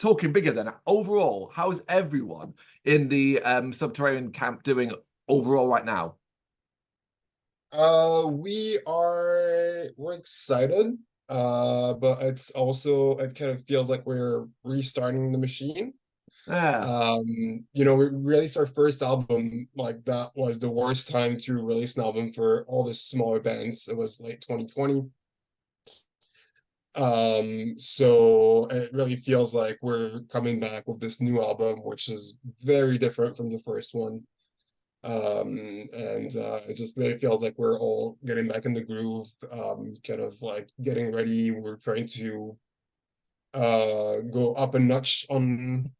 talking bigger than overall, how's everyone in the Subterraen camp doing overall right now? We're excited. But it kind of feels like we're restarting the machine. Yeah. We released our first album, like that was the worst time to release an album for all the smaller bands. It was late 2020. So it really feels like we're coming back with this new album, which is very different from the first one. And it just really feels like we're all getting back in the groove, kind of like getting ready. We're trying to go up a notch on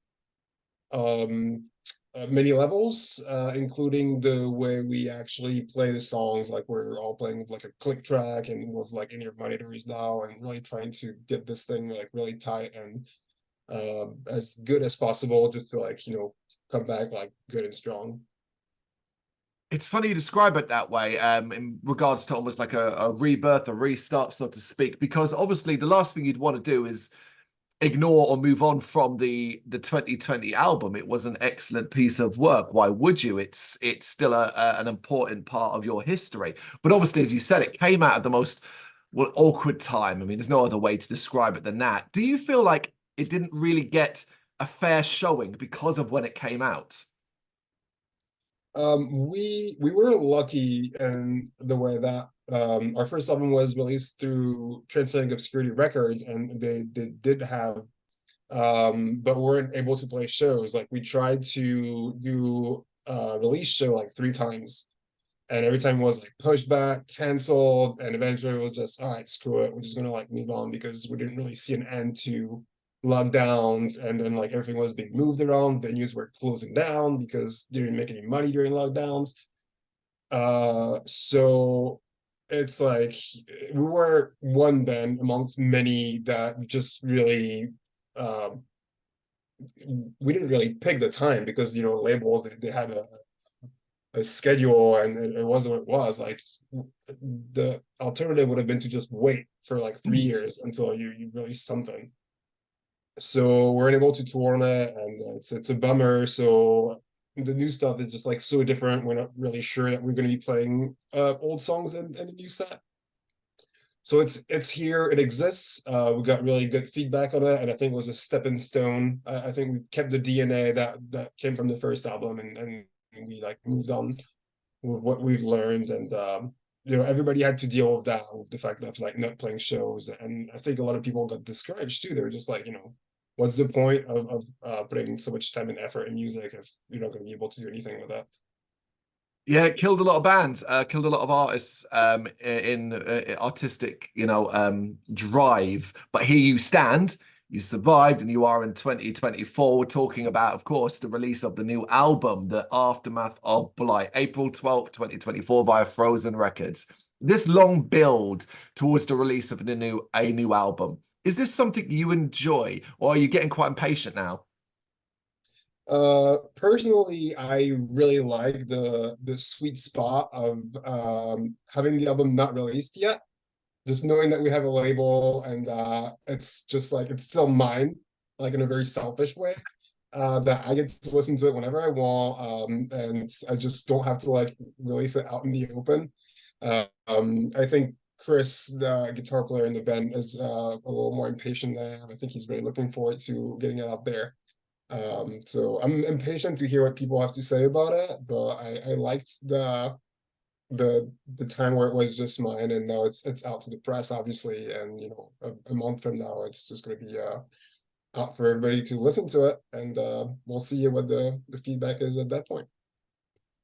many levels, including the way we actually play the songs. Like we're all playing with like a click track and with like in-ear monitors now, and really trying to get this thing like really tight and as good as possible, just to like come back like good and strong. It's funny you describe it that way, in regards to almost like a rebirth, a restart, so to speak, because obviously the last thing you'd want to do is ignore or move on from the 2020 album. It was an excellent piece of work. Why would you? It's still an important part of your history. But obviously, as you said, it came out at the most awkward time. I mean, there's no other way to describe it than that. Do you feel like it didn't really get a fair showing because of when it came out? We were lucky in the way that our first album was released through Transcending Obscurity Records, and they did have but weren't able to play shows. Like we tried to do a release show like 3 times, and every time was like pushed back, canceled, and eventually it was just all right, screw it, we're just gonna like move on because we didn't really see an end to lockdowns. And then like everything was being moved around, venues were closing down because they didn't make any money during lockdowns. So it's like we were one band amongst many that just really we didn't really pick the time because labels, they had a schedule, and it was what it was. Like the alternative would have been to just wait for like 3 years until you release something. So we're unable to tour on it, and it's a bummer. So the new stuff is just like so different. We're not really sure that we're going to be playing old songs in the new set. So it's here, it exists. We got really good feedback on it, and I think it was a stepping stone. I think we kept the DNA that came from the first album, and we like moved on with what we've learned. And everybody had to deal with that, with the fact that like not playing shows. And I think a lot of people got discouraged too. They were just like, what's the point of putting so much time and effort in music if you're not going to be able to do anything with that? Yeah, it killed a lot of bands, killed a lot of artists in artistic, drive. But here you stand, you survived, and you are in 2024. We're talking about, of course, the release of the new album, The Aftermath of Blight, April 12th, 2024, via Frozen Records. This long build towards the release of a new album. Is this something you enjoy, or are you getting quite impatient now? Personally, I really like the sweet spot of having the album not released yet, just knowing that we have a label, and it's just like it's still mine, like in a very selfish way, that I get to listen to it whenever I want, and I just don't have to like release it out in the open. I think Chris, the guitar player in the band, is a little more impatient than I am. I think he's really looking forward to getting it out there. So I'm impatient to hear what people have to say about it, but I liked the time where it was just mine, and now it's out to the press, obviously, and a month from now it's just going to be out for everybody to listen to it, and we'll see what the feedback is at that point.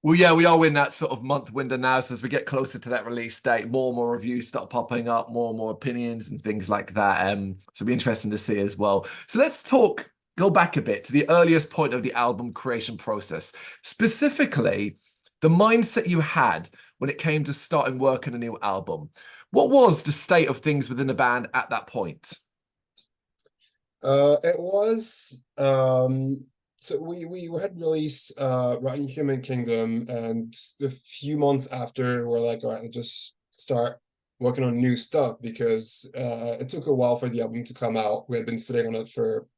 Well, yeah, we are in that sort of month window now. So as we get closer to that release date, more and more reviews start popping up, more and more opinions and things like that. So it'll be interesting to see as well. So let's go back a bit to the earliest point of the album creation process, specifically the mindset you had when it came to starting work on a new album. What was the state of things within the band at that point? It was so we had released Rotten Human Kingdom, and a few months after we're like, all right, let's just start working on new stuff, because it took a while for the album to come out. We had been sitting on it for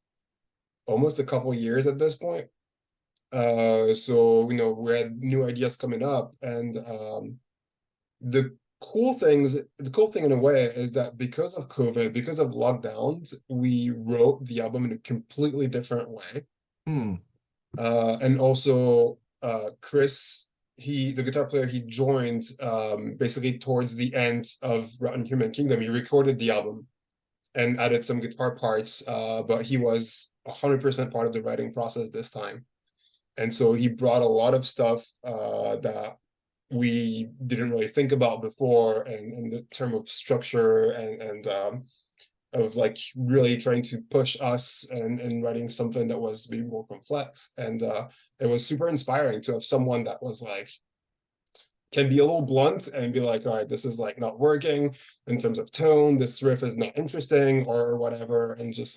almost a couple years at this point. So we had new ideas coming up, and the cool thing in a way is that because of COVID, because of lockdowns, we wrote the album in a completely different way. And also Chris, the guitar player, he joined basically towards the end of Rotten Human Kingdom. He recorded the album and added some guitar parts, but he was 100% part of the writing process this time. And so he brought a lot of stuff that we didn't really think about before, and in the term of structure and of like really trying to push us and writing something that was maybe more complex. And it was super inspiring to have someone that was like, can be a little blunt and be like, all right, this is like not working in terms of tone, this riff is not interesting or whatever, and just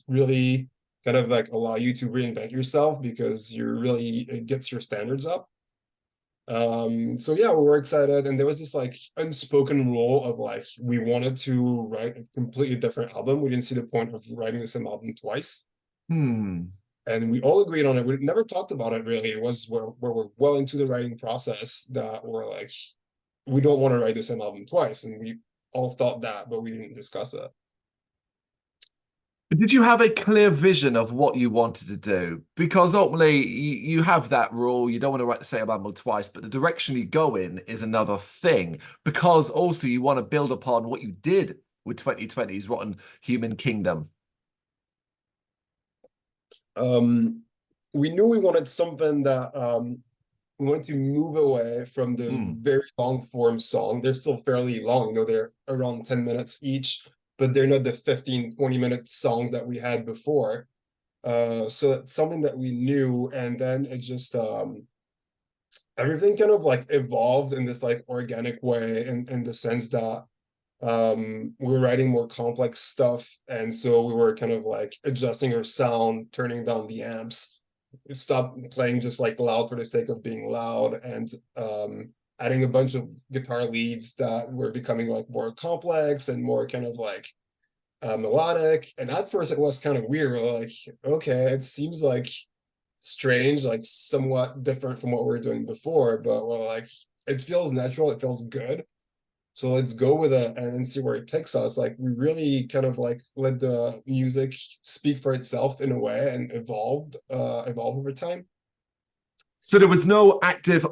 really kind of like allow you to reinvent yourself because it gets your standards up. So yeah, we were excited, and there was this like unspoken rule of like we wanted to write a completely different album. We didn't see the point of writing the same album twice. And we all agreed on it. We never talked about it really. It was where we're well into the writing process that we're like, we don't want to write the same album twice. And we all thought that, but we didn't discuss it. Did you have a clear vision of what you wanted to do? Because ultimately, you have that rule. You don't want to write the same album twice, but the direction you go in is another thing. Because also you want to build upon what you did with 2020's Rotten Human Kingdom. We knew we wanted something that we wanted to move away from the very long form song. They're still fairly long, they're around 10 minutes each, but they're not the 15-20 minute songs that we had before. So it's something that we knew, and then it just everything kind of like evolved in this like organic way, in the sense that we were writing more complex stuff, and so we were kind of like adjusting our sound, turning down the amps, stop playing just like loud for the sake of being loud, and adding a bunch of guitar leads that were becoming like more complex and more kind of like melodic. And at first it was kind of weird. We're like, okay, it seems like strange, like somewhat different from what we were doing before, but we're like, it feels natural, it feels good. So let's go with it and see where it takes us. Like we really kind of like let the music speak for itself in a way and evolve over time. So there was no active,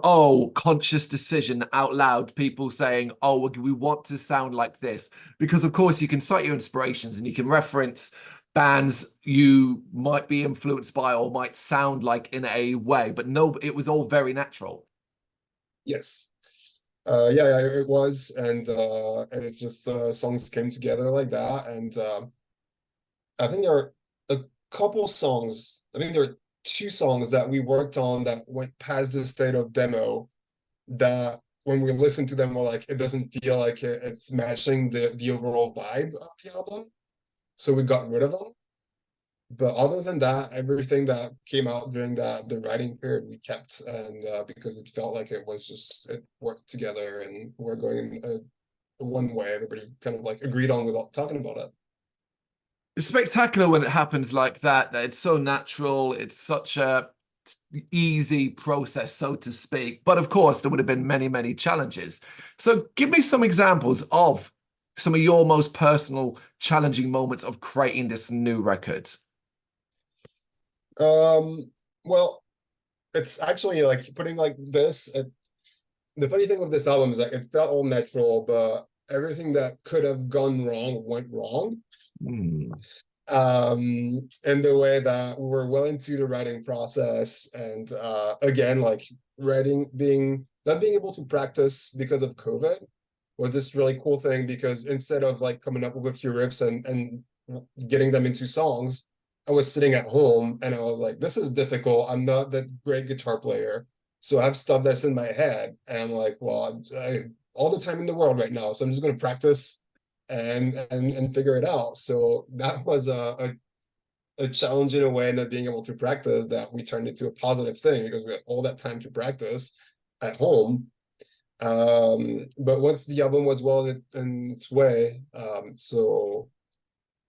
conscious decision out loud, people saying, we want to sound like this. Because of course you can cite your inspirations and you can reference bands you might be influenced by or might sound like in a way, but no, it was all very natural. Yes. Yeah, it was, and it just songs came together like that, and I think there are a couple songs. I think there are 2 songs that we worked on that went past the state of demo. That when we listen to them, we're like, it doesn't feel like it's matching the overall vibe of the album, so we got rid of them. But other than that, everything that came out during the writing period we kept, and because it felt like it worked together and we're going in one way, everybody kind of like agreed on without talking about it. It's spectacular when it happens like that it's so natural. It's such a easy process, so to speak. But of course, there would have been many, many challenges. So give me some examples of some of your most personal challenging moments of creating this new record. Well, it's actually like putting like this. The funny thing with this album is that it felt all natural, but everything that could have gone wrong went wrong. In the way that we were well into the writing process, and again, like not being able to practice because of COVID was this really cool thing, because instead of like coming up with a few riffs and getting them into songs, I was sitting at home and I was like, this is difficult. I'm not that great guitar player. So I have stuff that's in my head. And I'm like, well, I have all the time in the world right now. So I'm just going to practice and figure it out. So that was a challenge in a way, not being able to practice, that we turned into a positive thing because we had all that time to practice at home. But once the album was well in its way, so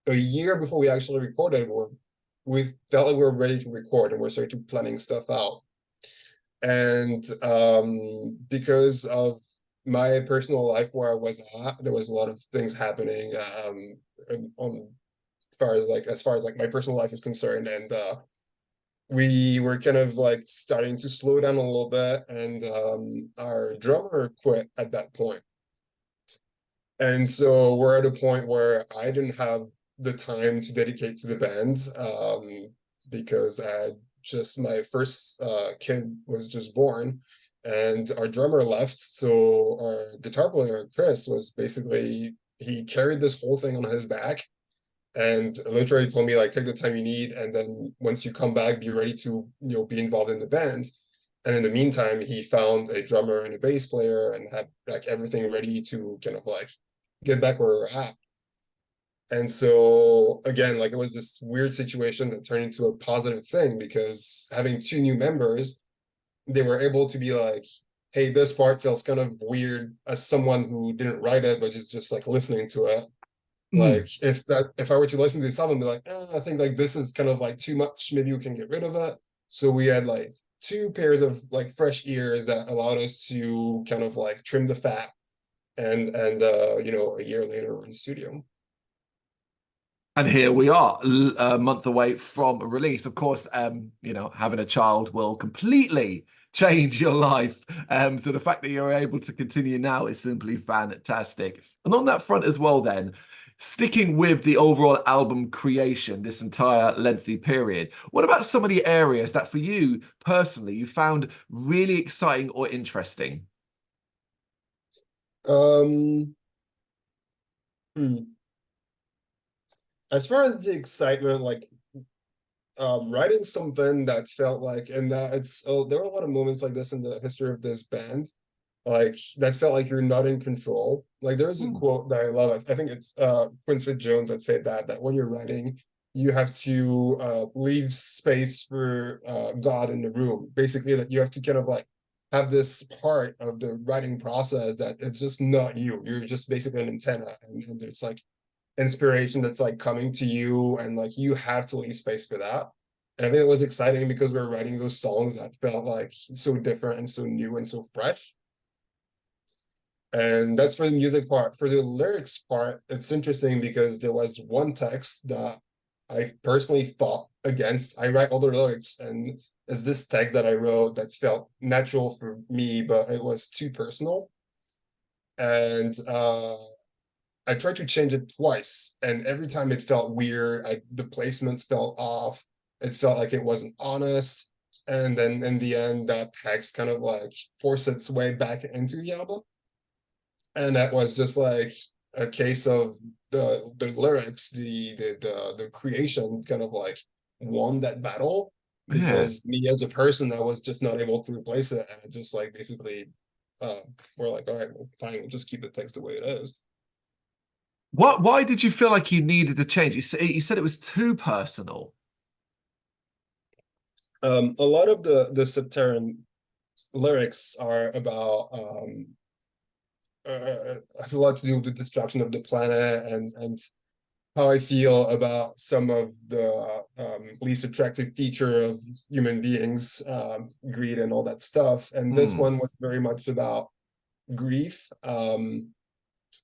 a year before we actually recorded, we felt like we were ready to record, and we're starting to planning stuff out. And because of my personal life where I was at, there was a lot of things happening on as far as like my personal life is concerned, and we were kind of like starting to slow down a little bit, and our drummer quit at that point. And so we're at a point where I didn't have the time to dedicate to the band, because just my first kid was just born, and our drummer left. So our guitar player, Chris, was basically, he carried this whole thing on his back and literally told me, like, take the time you need, and then once you come back, be ready to, be involved in the band. And in the meantime, he found a drummer and a bass player and had like everything ready to kind of like get back where we're at. And so again, like, it was this weird situation that turned into a positive thing, because having two new members, they were able to be like, hey, this part feels kind of weird as someone who didn't write it, but is just like listening to it. Like, if I were to listen to this album, be like, I think like this is kind of like too much, maybe we can get rid of it. So we had like two pairs of like fresh ears that allowed us to kind of like trim the fat, and a year later we're in the studio. And here we are, a month away from release. Of course, having a child will completely change your life. So the fact that you're able to continue now is simply fantastic. And on that front as well, then, sticking with the overall album creation, this entire lengthy period, what about some of the areas that for you personally, you found really exciting or interesting? Hmm. As far as the excitement, like, writing something that felt like, and there were a lot of moments like this in the history of this band, like, that felt like you're not in control. Like, there's a quote that I love. I think it's Quincy Jones that said that when you're writing, you have to leave space for God in the room. Basically, that you have to kind of like have this part of the writing process that it's just not you. You're just basically an antenna, and there's like inspiration that's like coming to you, and like you have to leave space for that. And I think it was exciting because we were writing those songs that felt like so different and so new and so fresh. And that's for the music part. For the lyrics part, it's interesting because there was one text that I personally fought against. I write all the lyrics, and it's this text that I wrote that felt natural for me, but it was too personal. And I tried to change it twice, and every time it felt weird. The placements felt off. It felt like it wasn't honest. And then in the end, that text kind of like forced its way back into the album. And that was just like a case of the lyrics, the creation kind of like won that battle, Yeah. because me as a person, I was just not able to replace it. And it just like basically we're like, all right, well, fine, we'll just keep the text the way it is. Why did you feel like you needed to change? You said it was too personal. A lot of the Subterraen lyrics are about has a lot to do with the destruction of the planet, and how I feel about some of the least attractive feature of human beings, greed and all that stuff. And this one was very much about grief,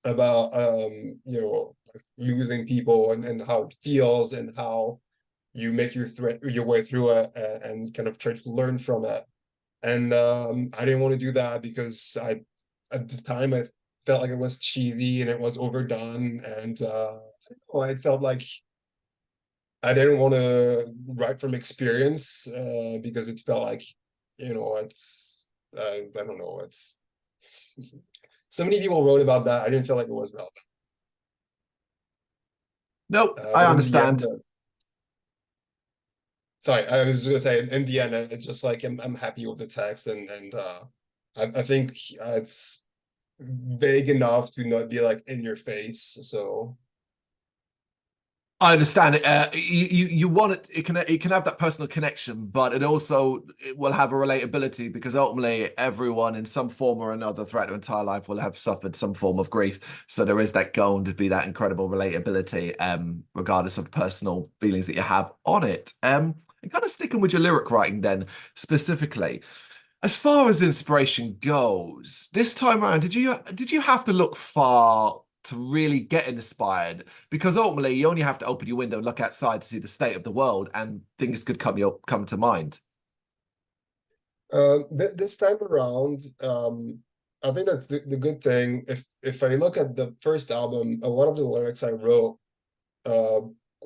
about losing people, and how it feels, and how you make your way through it, and kind of try to learn from it. And I didn't want to do that because at the time, I felt like it was cheesy and it was overdone, and I felt like I didn't want to write from experience, because it felt like, it's I don't know, it's so many people wrote about that. I didn't feel like it was relevant. Nope, I But in the end, understand. sorry, I was just gonna say, in the end, it's just like I'm happy with the text, and I think it's vague enough to not be like in your face. So I understand it. You want it. It can have that personal connection, but it will have a relatability because ultimately everyone in some form or another throughout their entire life will have suffered some form of grief. So there is that going to be that incredible relatability, regardless of personal feelings that you have on it. And kind of sticking with your lyric writing then specifically. As far as inspiration goes, this time around, did you have to look far to really get inspired? Because ultimately, you only have to open your window and look outside to see the state of the world, and things could come to mind. This time around, I think that's the good thing. If I look at the first album, a lot of the lyrics I wrote uh,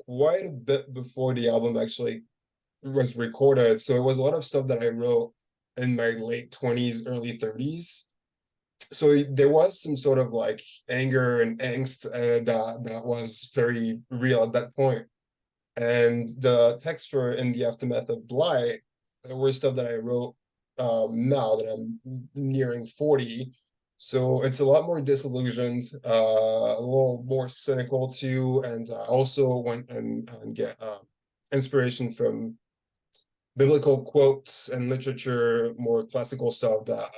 quite a bit before the album actually was recorded. So it was a lot of stuff that I wrote in my late 20s, early 30s. So there was some sort of like anger and angst that was very real at that point. And the text for In the Aftermath of Blight were stuff that I wrote now that I'm nearing 40. So it's a lot more disillusioned, a little more cynical too. And I also went and get inspiration from biblical quotes and literature, more classical stuff that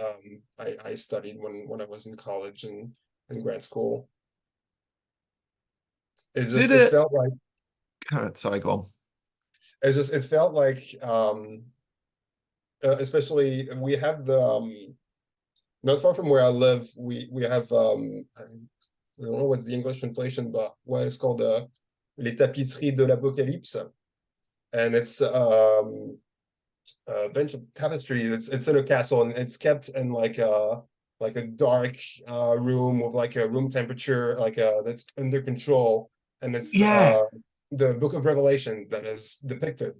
I studied when I was in college and in grad school. Did It it? felt like Sorry, go on. it felt like especially we have the not far from where I live, we have I don't know what's the English translation, but what is called les tapisseries de l'Apocalypse, and it's a bunch of tapestries. It's in a castle and it's kept in like a dark room with like a room temperature, like that's under control, and it's Yeah, the Book of Revelation that is depicted.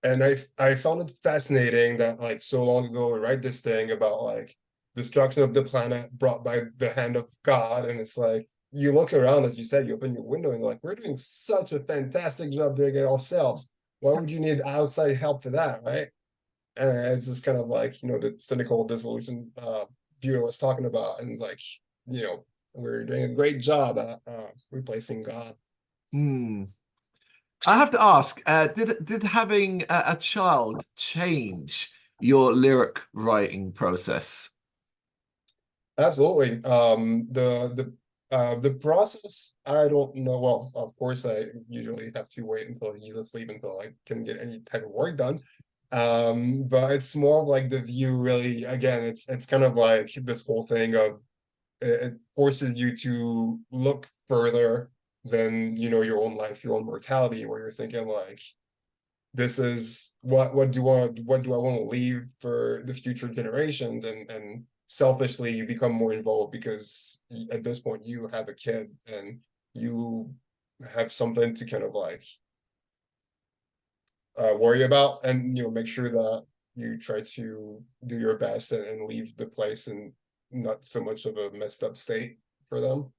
And I found it fascinating that like so long ago we write this thing about like destruction of the planet brought by the hand of God, and it's like you look around, as you said, you open your window and you're like, we're doing such a fantastic job doing it ourselves. Why would you need outside help for that, right? And it's just kind of like, the cynical disillusion view I was talking about, and it's like, we're doing a great job at replacing God. Hmm. I have to ask, did having a child change your lyric writing process? Absolutely. The process, I don't know. Well, of course, I usually have to wait until he lets sleep until I can get any type of work done. But it's more of like the view really, again, it's kind of like this whole thing of it forces you to look further than your own life, your own mortality, where you're thinking like, this is what do I want to leave for the future generations, and selfishly you become more involved because at this point you have a kid and you have something to kind of like worry about, and make sure that you try to do your best and leave the place in not so much of a messed up state for them.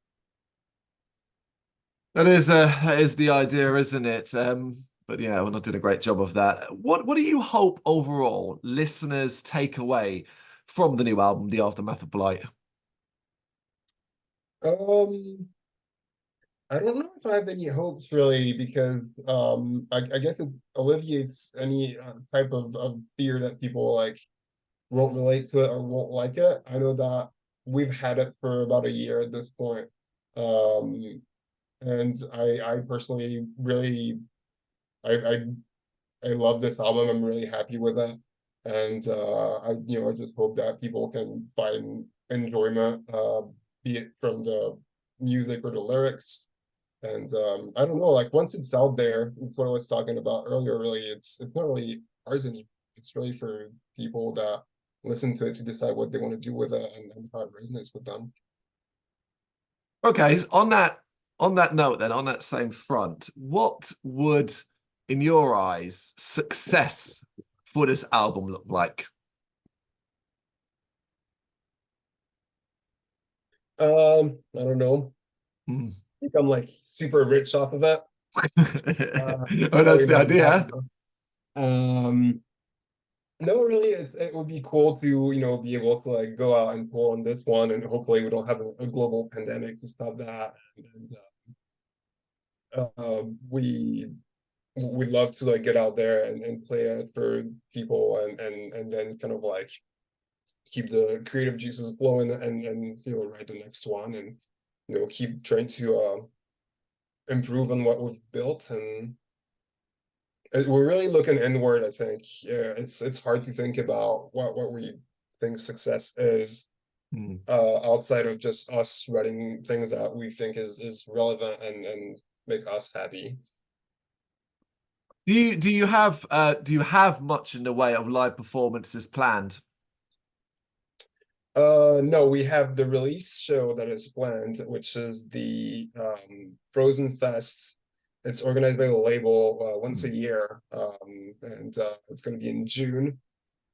That is the idea, isn't it? But yeah, we're not doing a great job of that. What do you hope overall listeners take away from the new album, The Aftermath of Blight? um I don't know if I have any hopes really, because I guess it alleviates any type of fear that people like won't relate to it or won't like it. I know that we've had it for about a year at this point. Um, and I personally really I I love this album. I'm really happy with it. And I just hope that people can find enjoyment, be it from the music or the lyrics. And I don't know, like once it's out there, it's what I was talking about earlier, really, it's not really ours anymore. It's really for people that listen to it to decide what they want to do with it, and how it resonates with them. Okay, on that note, then on that same front, what would, in your eyes, success for this album look like? I don't know. Hmm. I think I'm like super rich off of it. Oh, that's Probably the not that. idea. Um, no, really, it would be cool to, be able to like go out and pull on this one, and hopefully we don't have a global pandemic to stop that. And we love to like get out there and play it for people, and then kind of like keep the creative juices flowing, and you know, write the next one, and you know, keep trying to improve on what we've built. And we're really looking inward, I think. Yeah, it's hard to think about what we think success is, Mm. outside of just us writing things that we think is relevant and make us happy. Do you have much in the way of live performances planned? No, we have the release show that is planned, which is the Frozen Fest. It's organized by the label once a year, and it's going to be in June.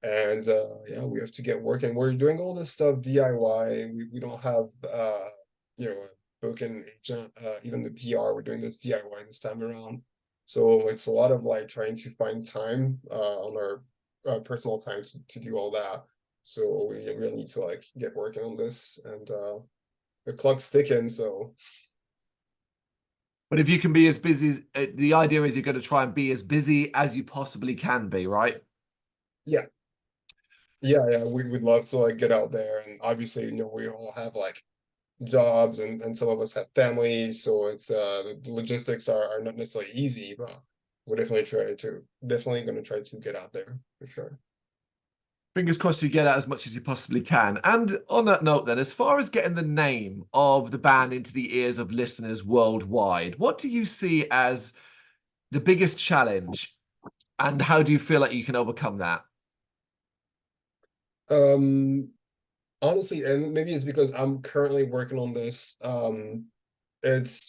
And yeah, we have to get working. We're doing all this stuff DIY. We don't have you know, a booking agent, even the PR. We're doing this DIY this time around. So it's a lot of like trying to find time on our personal time to do all that. So we really need to like get working on this, and the clock's ticking. So But if you can be as busy as the idea is, you're going to try and be as busy as you possibly can be, right? yeah, yeah, we would love to like get out there, and obviously, you know, we all have like jobs, and some of us have families, so it's the logistics are not necessarily easy, but we're definitely going to try to get out there for sure. Fingers crossed you get out as much as you possibly can. And on that note, then, as far as getting the name of the band into the ears of listeners worldwide, what do you see as the biggest challenge, and how do you feel like you can overcome that? Honestly, and maybe it's because I'm currently working on this.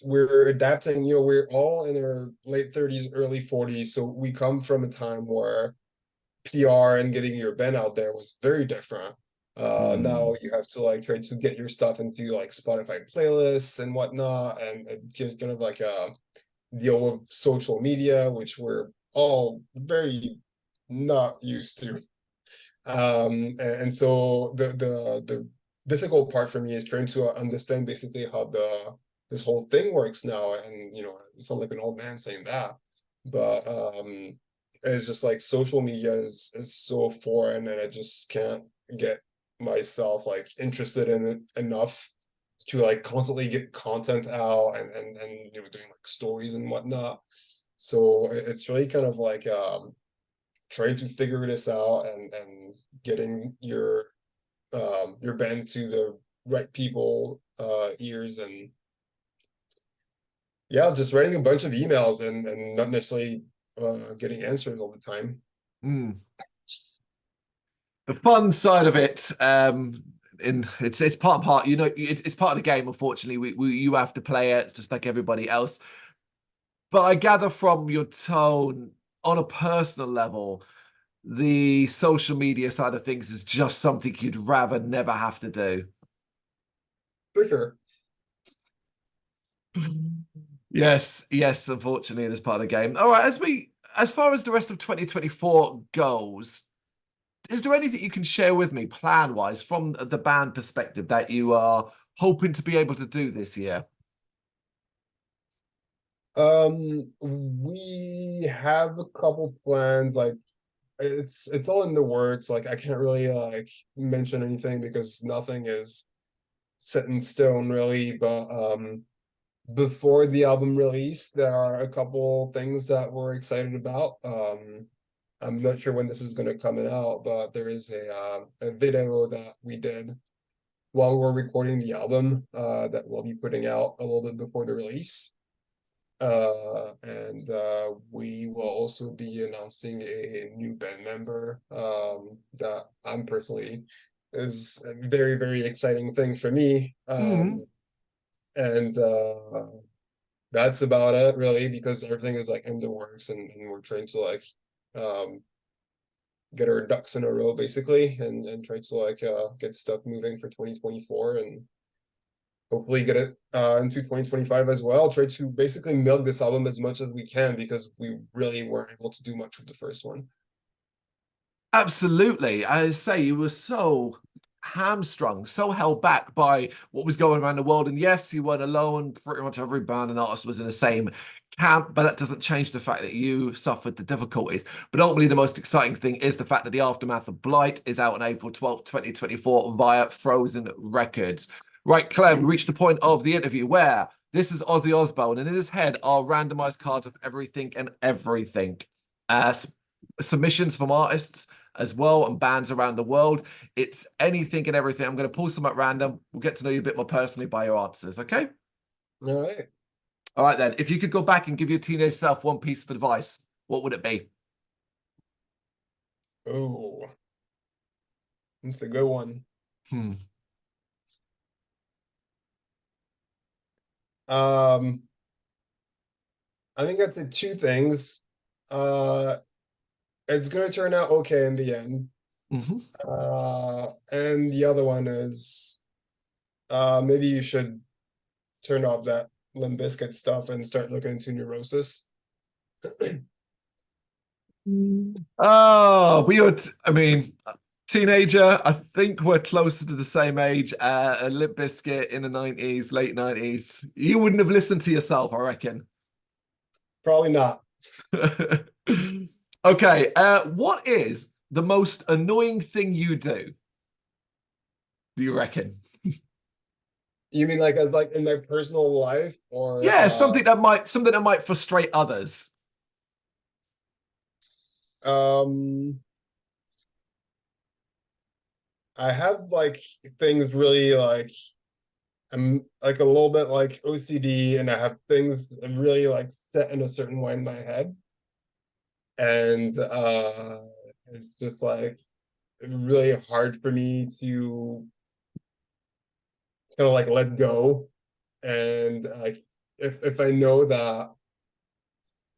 We're adapting, you know, we're all in our late 30s, early 40s, so we come from a time where PR and getting your band out there was very different. Now you have to like try to get your stuff into like Spotify playlists and whatnot, and get kind of like a deal with social media, which we're all very not used to. And so the difficult part for me is trying to understand basically how this whole thing works now. And you know, I sound like an old man saying that, but it's just like social media is so foreign, and I just can't get myself like interested in it enough to like constantly get content out, and you know, doing like stories and whatnot. So it's really kind of like trying to figure this out, and getting your band to the right people ears, and yeah, just writing a bunch of emails, and not necessarily getting answers all the time. Mm. The fun side of it, it's part and part. You know, it's part of the game. Unfortunately, you have to play it just like everybody else. But I gather from your tone, on a personal level, the social media side of things is just something you'd rather never have to do. For sure. Yes, yes, unfortunately, it is part of the game. All right, as far as the rest of 2024 goes, is there anything you can share with me plan-wise from the band perspective that you are hoping to be able to do this year? We have a couple plans, like it's all in the works. Like I can't really like mention anything because nothing is set in stone really, but before the album release, there are a couple things that we're excited about. I'm not sure when this is going to come out, but there is a video that we did while we're recording the album that we'll be putting out a little bit before the release. And we will also be announcing a new band member that I'm personally is a very, very exciting thing for me. And that's about it really, because everything is like in the works, and we're trying to like get our ducks in a row basically, and try to like get stuff moving for 2024, and hopefully get it into 2025 as well. Try to basically milk this album as much as we can, because we really weren't able to do much with the first one. Absolutely. I say you were so hamstrung, so held back by what was going around the world. And yes, you weren't alone. Pretty much every band and artist was in the same camp, but that doesn't change the fact that you suffered the difficulties. But ultimately, the most exciting thing is the fact that the Aftermath of Blight is out on April 12th, 2024 via Frozen Records. Right, Clem, we reached the point of the interview where this is Ozzy Osbourne, and in his head are randomized cards of everything and everything. Submissions from artists as well and bands around the world. It's anything and everything. I'm going to pull some at random. We'll get to know you a bit more personally by your answers, okay? All right. All right, then. If you could go back and give your teenage self one piece of advice, what would it be? Oh, that's a good one. Hmm. I think that's the two things. It's gonna turn out okay in the end. Mm-hmm. And the other one is maybe you should turn off that Limp Bizkit stuff and start looking into Neurosis. Oh, we would. I mean, teenager. I think we're closer to the same age. A Limp Bizkit in the 90s, late 90s. You wouldn't have listened to yourself, I reckon. Probably not. Okay. What is the most annoying thing you do? Do you reckon? You mean like as like in my personal life or Yeah, something that might frustrate others. um I have like things really like I'm like a little bit like OCD and I have things really like set in a certain way in my head. And it's just like really hard for me to kind of like let go. And like if I know that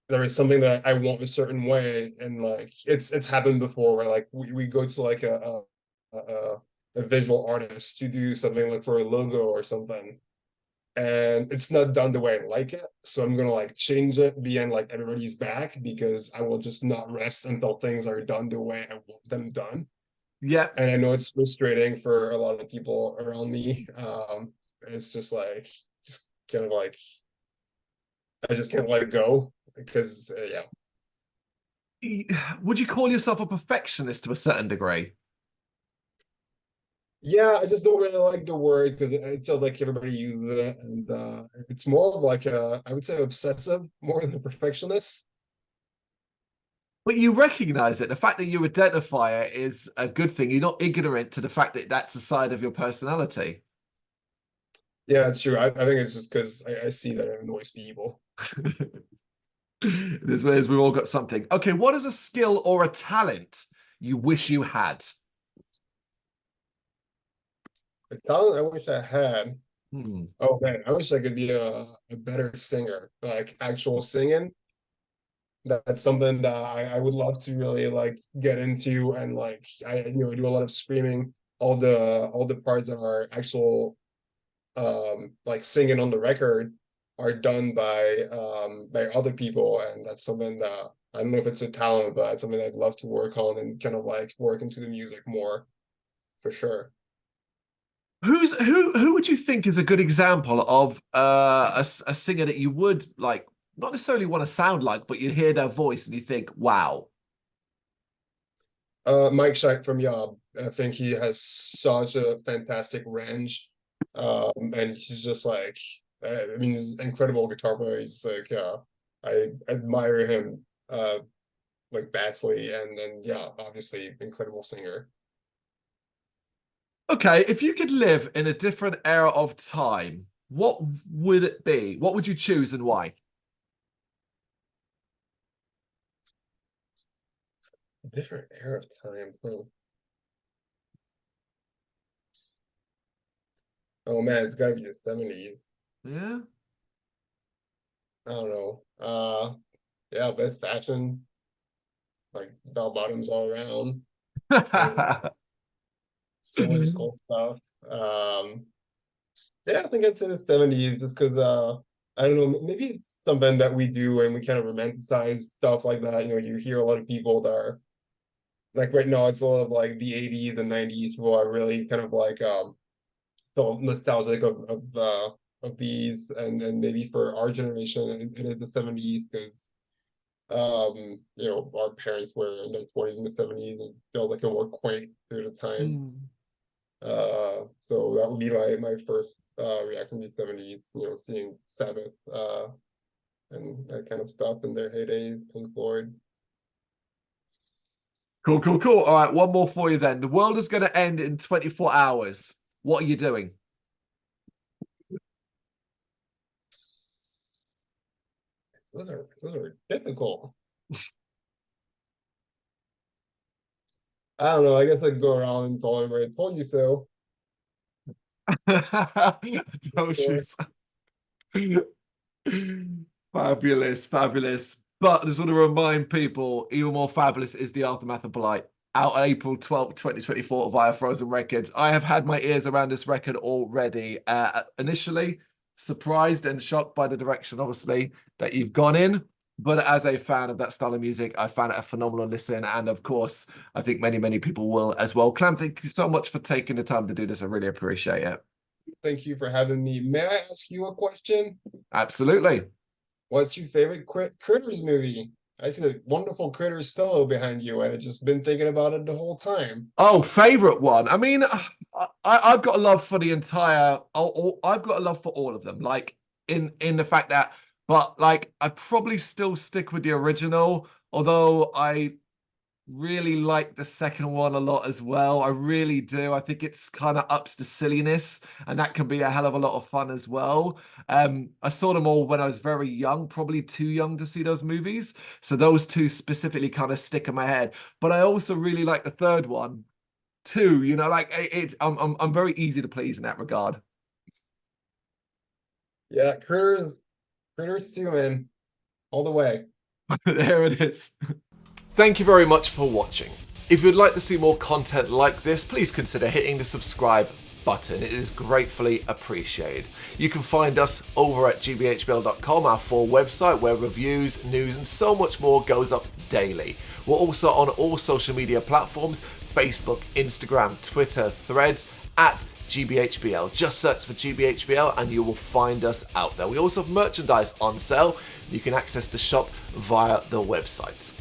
there is something that I want a certain way, and like it's happened before where like we go to like a, a visual artist to do something like for a logo or something, and it's not done the way I like it. So I'm gonna like change it behind like everybody's back because I will just not rest until things are done the way I want them done. Yeah. And I know it's frustrating for a lot of people around me. It's just like just kind of like I just can't let it go because Would you call yourself a perfectionist to a certain degree? yeah, I just don't really like the word because it feels like everybody uses it, and it's more of like I would say obsessive more than a perfectionist. But you recognize it. The fact that you identify it is a good thing. You're not ignorant to the fact that that's a side of your personality. Yeah, it's true. I think it's just because I see that it annoys people. It is we've all got something. Okay, what is a skill or a talent you wish you had? The talent I wish I had. Hmm. Oh man, I wish I could be a better singer, like actual singing. That's something that I would love to really like get into, and like I do a lot of screaming. All the parts that are actual like singing on the record are done by other people, and that's something that I don't know if it's a talent, but it's something I'd love to work on and kind of like work into the music more for sure. Who would you think is a good example of a singer that you would like not necessarily want to sound like, but you hear their voice and you think, wow. Mike Shack from Yob. I think he has such a fantastic range. And he's just like, I mean, he's an incredible guitar player. He's like, I admire him, like vastly, and yeah, obviously incredible singer. Okay, if you could live in a different era of time, what would it be? What would you choose and why? Different era of time. Oh man, it's gotta be the 70s. Yeah. I don't know. Yeah, best fashion, like bell bottoms all around. There's so much cool stuff. Yeah, I think it's in the 70s just because I don't know, maybe it's something that we do and we kind of romanticize stuff like that. You hear a lot of people that are like right now it's a lot of like the 80s and 90s people are really kind of like felt nostalgic of these, and maybe for our generation it is the 70s, because you know, our parents were in their 20s in the 70s and felt like a more quaint period of time. So that would be my first reaction to the 70s, you know, seeing Sabbath and that kind of stuff in their heyday, Pink Floyd. Cool, cool, cool. All right, one more for you then. The world is going to end in 24 hours. What are you doing? Those are difficult. I don't know. I guess I'd go around and tell everybody, I told you so. Told you so. Fabulous, fabulous. But I just want to remind people, even more fabulous is the Aftermath of Blight, out April 12th, 2024 via Frozen Records. I have had my ears around this record already. Initially, surprised and shocked by the direction, obviously, that you've gone in. But as a fan of that style of music, I found it a phenomenal listen. And of course, I think many, many people will as well. Clam, thank you so much for taking the time to do this. I really appreciate it. Thank you for having me. May I ask you a question? Absolutely. What's your favorite Critters movie? I see a wonderful Critters pillow behind you, and I've just been thinking about it the whole time. Oh, favorite one. I mean, I've got a love for the entire. I've got a love for all of them. Like in the fact that, but like I probably still stick with the original. Although I really like the second one a lot as well. I really do. I think it's kind of ups the silliness, and that can be a hell of a lot of fun as well. I saw them all when I was very young, probably too young to see those movies. So those two specifically kind of stick in my head. But I also really like the third one too. You know, like I'm very easy to please in that regard. Yeah, Critters 2, man, all the way. There it is. Thank you very much for watching. If you'd like to see more content like this, please consider hitting the subscribe button. It is gratefully appreciated. You can find us over at gbhbl.com, our full website where reviews, news and so much more goes up daily. We're also on all social media platforms, Facebook, Instagram, Twitter, Threads, at GBHBL. Just search for GBHBL and you will find us out there. We also have merchandise on sale. You can access the shop via the website.